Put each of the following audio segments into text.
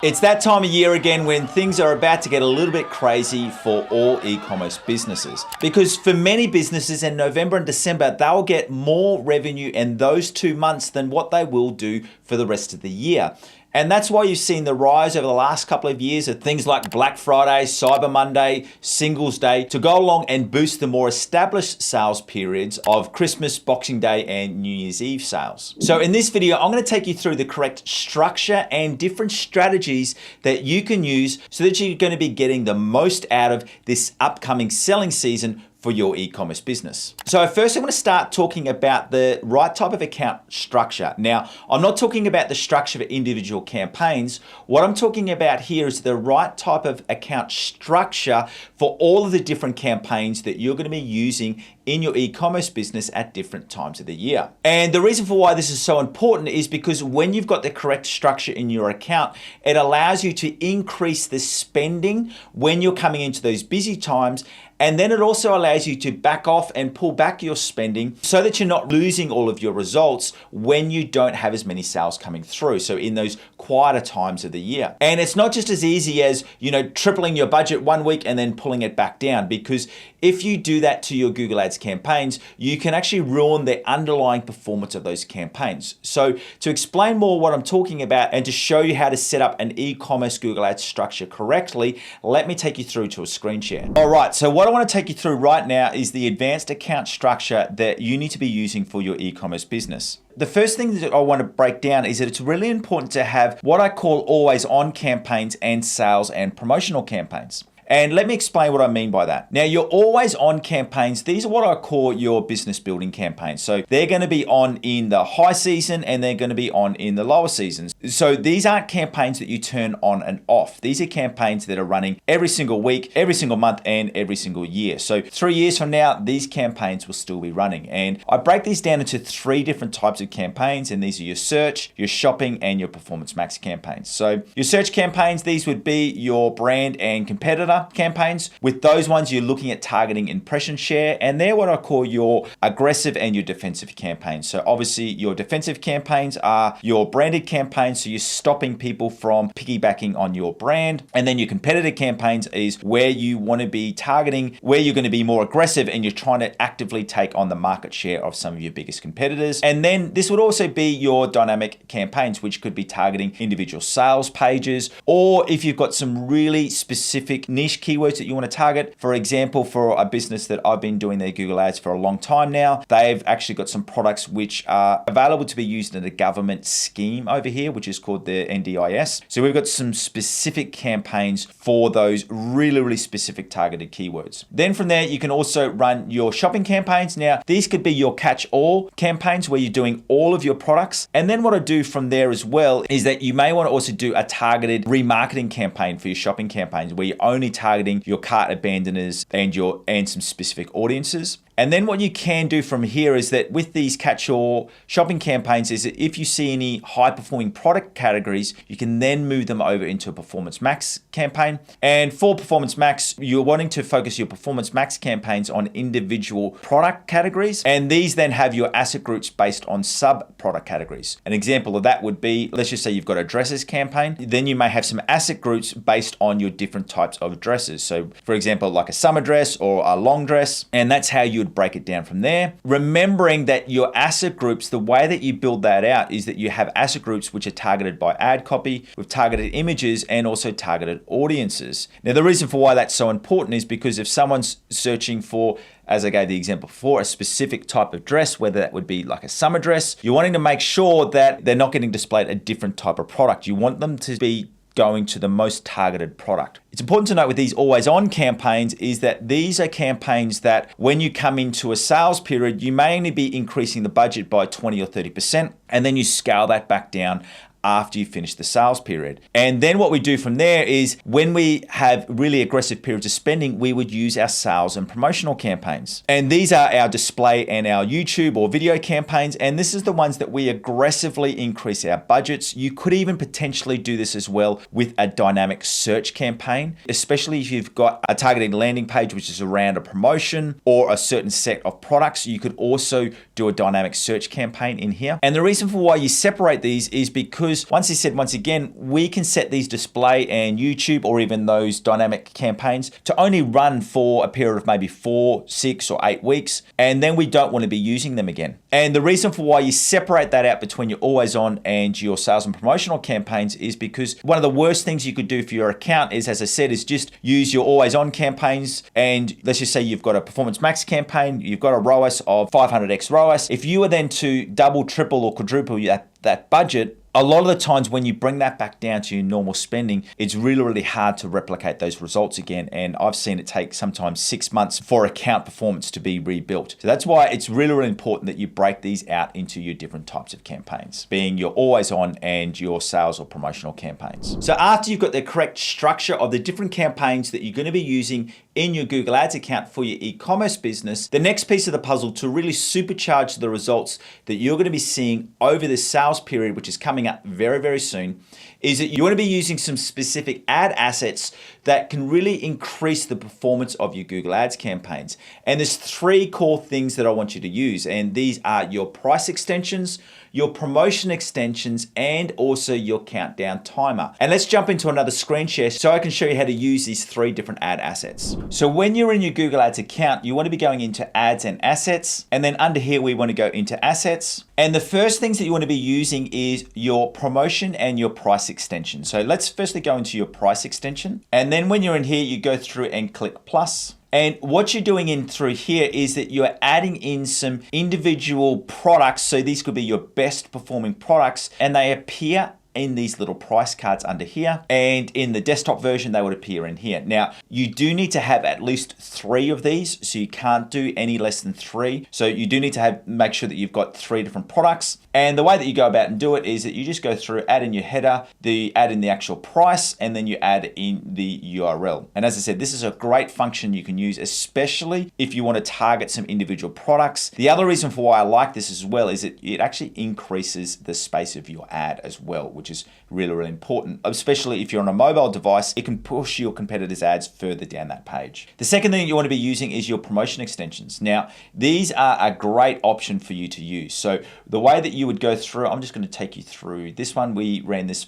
It's that time of year again when things are about to get a little bit crazy for all e-commerce businesses. Because for many businesses in November and December, they'll get more revenue in those 2 months than what they will do for the rest of the year. And that's why you've seen the rise over the last couple of years of things like Black Friday, Cyber Monday, Singles Day to go along and boost the more established sales periods of Christmas, Boxing Day, and New Year's Eve sales. So in this video, I'm going to take you through the correct structure and different strategies that you can use so that you're going to be getting the most out of this upcoming selling season for your e-commerce business. So first I'm going to start talking about the right type of account structure. Now, I'm not talking about the structure for individual campaigns. What I'm talking about here is the right type of account structure for all of the different campaigns that you're going to be using in your e-commerce business at different times of the year. And the reason for why this is so important is because when you've got the correct structure in your account, it allows you to increase the spending when you're coming into those busy times. And then it also allows you to back off and pull back your spending so that you're not losing all of your results when you don't have as many sales coming through. So in those quieter times of the year. And it's not just as easy as, tripling your budget 1 week and then pulling it back down, because if you do that to your Google Ads campaigns, you can actually ruin the underlying performance of those campaigns. So to explain more what I'm talking about and to show you how to set up an e-commerce Google Ads structure correctly, let me take you through to a screen share. All right, so what I want to take you through right now is the advanced account structure that you need to be using for your e-commerce business. The first thing that I want to break down is that it's really important to have what I call always on campaigns and sales and promotional campaigns. And let me explain what I mean by that. Now, your always on campaigns, these are what I call your business building campaigns. So they're going to be on in the high season and they're going to be on in the lower seasons. So these aren't campaigns that you turn on and off. These are campaigns that are running every single week, every single month, and every single year. So 3 years from now, these campaigns will still be running. And I break these down into 3 different types of campaigns. And these are your search, your shopping, and your performance max campaigns. So your search campaigns, these would be your brand and competitor campaigns. With those ones, you're looking at targeting impression share, and they're what I call your aggressive and your defensive campaigns. So obviously your defensive campaigns are your branded campaigns, so you're stopping people from piggybacking on your brand. And then your competitor campaigns is where you want to be targeting, where you're going to be more aggressive and you're trying to actively take on the market share of some of your biggest competitors. And then this would also be your dynamic campaigns, which could be targeting individual sales pages, or if you've got some really specific niche keywords that you want to target. For example, for a business that I've been doing their Google Ads for a long time now, they've actually got some products which are available to be used in a government scheme over here, which is called the NDIS. So we've got some specific campaigns for those really specific targeted keywords. Then from there, you can also run your shopping campaigns. Now, these could be your catch-all campaigns where you're doing all of your products. And then what I do from there as well is that you may want to also do a targeted remarketing campaign for your shopping campaigns where you're only targeting your cart abandoners and some specific audiences. And then what you can do from here is that with these catch-all shopping campaigns is that if you see any high-performing product categories, you can then move them over into a Performance Max campaign. And for Performance Max, you're wanting to focus your Performance Max campaigns on individual product categories. And these then have your asset groups based on sub-product categories. An example of that would be, let's just say you've got a dresses campaign. Then you may have some asset groups based on your different types of dresses. So for example, like a summer dress or a long dress. And that's how you would break it down from there. Remembering that your asset groups, the way that you build that out is that you have asset groups which are targeted by ad copy with targeted images and also targeted audiences. Now, the reason for why that's so important is because if someone's searching for, as I gave the example before, a specific type of dress, whether that would be like a summer dress, you're wanting to make sure that they're not getting displayed a different type of product. You want them to be going to the most targeted product. It's important to note with these always on campaigns is that these are campaigns that when you come into a sales period, you may only be increasing the budget by 20 or 30%, and then you scale that back down after you finish the sales period. And then what we do from there is when we have really aggressive periods of spending, we would use our sales and promotional campaigns. And these are our display and our YouTube or video campaigns. And this is the ones that we aggressively increase our budgets. You could even potentially do this as well with a dynamic search campaign, especially if you've got a targeted landing page, which is around a promotion or a certain set of products. You could also do a dynamic search campaign in here. And the reason for why you separate these is because because once he said, once again, we can set these display and YouTube or even those dynamic campaigns to only run for a period of maybe 4, 6, or 8 weeks, and then we don't want to be using them again. And the reason for why you separate that out between your always on and your sales and promotional campaigns is because one of the worst things you could do for your account is, as I said, is just use your always on campaigns. And let's just say you've got a Performance Max campaign, you've got a ROAS of 500x ROAS. If you were then to double, triple, or quadruple that budget, a lot of the times when you bring that back down to your normal spending, it's really, really hard to replicate those results again. And I've seen it take sometimes 6 months for account performance to be rebuilt. So that's why it's really, really important that you break these out into your different types of campaigns, being your always on and your sales or promotional campaigns. So after you've got the correct structure of the different campaigns that you're going to be using in your Google Ads account for your e-commerce business, the next piece of the puzzle to really supercharge the results that you're going to be seeing over this sales period, which is coming up very, very soon, is that you want to be using some specific ad assets that can really increase the performance of your Google Ads campaigns. And there's 3 core things that I want you to use. And these are your price extensions, your promotion extensions, and also your countdown timer. And let's jump into another screen share so I can show you how to use these 3 different ad assets. So when you're in your Google Ads account, you want to be going into ads and assets. And then under here, we want to go into assets. And the first things that you want to be using is your promotion and your price extension. So let's firstly go into your price extension. And then when you're in here, you go through and click plus. And what you're doing in through here is that you're adding in some individual products. So these could be your best performing products, and they appear in these little price cards under here, and in the desktop version they would appear in here. Now you do need to have at least 3 of these, so you can't do any less than 3. So you do need to make sure that you've got 3 different products. And the way that you go about and do it is that you just go through, add in your header, add in the actual price, and then you add in the URL. And as I said, this is a great function you can use, especially if you want to target some individual products. The other reason for why I like this as well is it actually increases the space of your ad as well, which is really, really important, especially if you're on a mobile device. It can push your competitors' ads further down that page. The second thing you want to be using is your promotion extensions. Now, these are a great option for you to use. So the way that you would go through, I'm just going to take you through this one. We ran this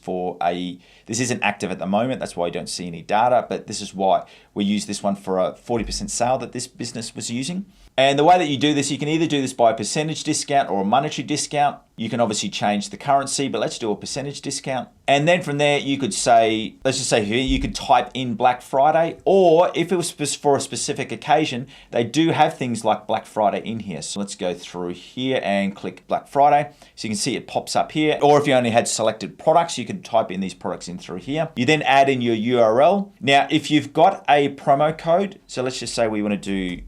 this isn't active at the moment. That's why you don't see any data, but this is why we use this one for a 40% sale that this business was using. And the way that you do this, you can either do this by a percentage discount or a monetary discount. You can obviously change the currency, but let's do a percentage discount. And then from there, you could say, let's just say here, you could type in Black Friday, or if it was for a specific occasion, they do have things like Black Friday in here. So let's go through here and click Black Friday. So you can see it pops up here. Or if you only had selected products, you could type in these products in through here. You then add in your URL. Now, if you've got a promo code, so let's just say we want to do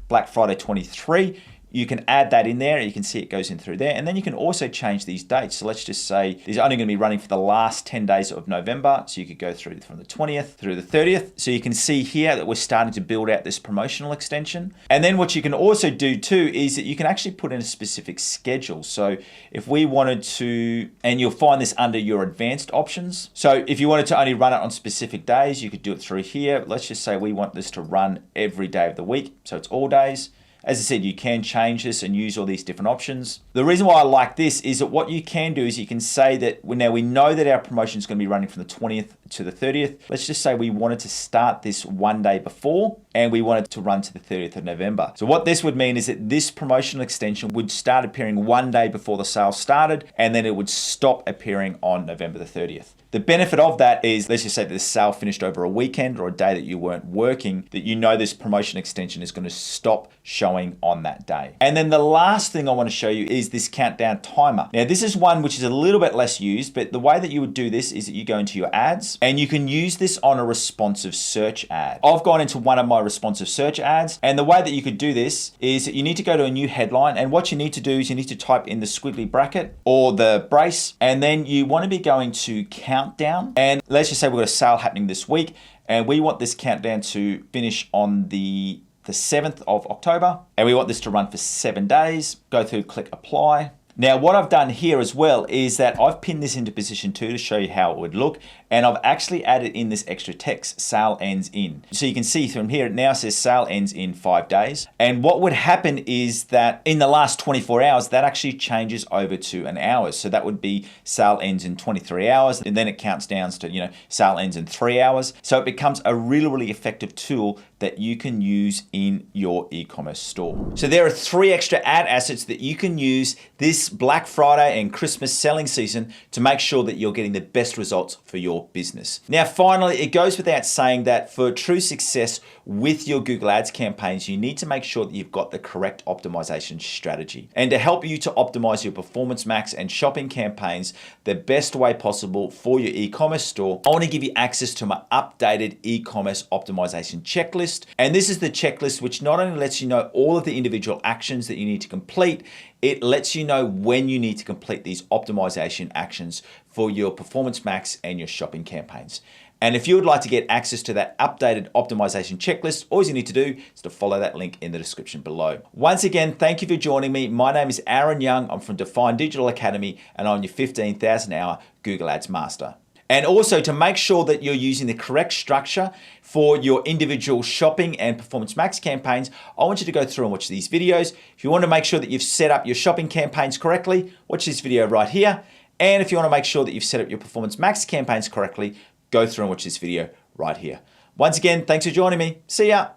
Black Friday 23, you can add that in there. You can see it goes in through there. And then you can also change these dates. So let's just say these are only going to be running for the last 10 days of November. So you could go through from the 20th through the 30th. So you can see here that we're starting to build out this promotional extension. And then what you can also do too is that you can actually put in a specific schedule. So if we wanted to, and you'll find this under your advanced options. So if you wanted to only run it on specific days, you could do it through here. Let's just say we want this to run every day of the week. So it's all days. As I said, you can change this and use all these different options. The reason why I like this is that what you can do is you can say that now we know that our promotion is going to be running from the 20th to the 30th. Let's just say we wanted to start this one day before and we wanted to run to the 30th of November. So what this would mean is that this promotional extension would start appearing one day before the sale started, and then it would stop appearing on November the 30th. The benefit of that is, let's just say that the sale finished over a weekend or a day that you weren't working, that you know this promotion extension is going to stop showing on that day. And then the last thing I want to show you is this countdown timer. Now, this is one which is a little bit less used, but the way that you would do this is that you go into your ads and you can use this on a responsive search ad. I've gone into one of my responsive search ads, and the way that you could do this is that you need to go to a new headline, and what you need to do is you need to type in the squiggly bracket or the brace, and then you want to be going to countdown. And let's just say we've got a sale happening this week, and we want this countdown to finish on the 7th of October, and we want this to run for 7 days. Go through, click apply. Now, what I've done here as well is that I've pinned this into position 2 to show you how it would look. And I've actually added in this extra text, sale ends in. So you can see from here, it now says sale ends in 5 days. And what would happen is that in the last 24 hours, that actually changes over to an hour. So that would be sale ends in 23 hours. And then it counts down to, sale ends in 3 hours. So it becomes a really, really effective tool that you can use in your e-commerce store. So there are 3 extra ad assets that you can use this Black Friday and Christmas selling season to make sure that you're getting the best results for your business. Now, finally, it goes without saying that for true success with your Google Ads campaigns, you need to make sure that you've got the correct optimization strategy. And to help you to optimize your Performance Max and shopping campaigns the best way possible for your e-commerce store, I want to give you access to my updated e-commerce optimization checklist. And this is the checklist which not only lets you know all of the individual actions that you need to complete, it lets you know when you need to complete these optimization actions for your Performance Max and your shopping campaigns. And if you would like to get access to that updated optimization checklist, all you need to do is to follow that link in the description below. Once again, thank you for joining me. My name is Aaron Young. I'm from Define Digital Academy, and I'm your 15,000 hour Google Ads Master. And also, to make sure that you're using the correct structure for your individual shopping and Performance Max campaigns, I want you to go through and watch these videos. If you want to make sure that you've set up your shopping campaigns correctly, watch this video right here. And if you want to make sure that you've set up your Performance Max campaigns correctly, go through and watch this video right here. Once again, thanks for joining me. See ya.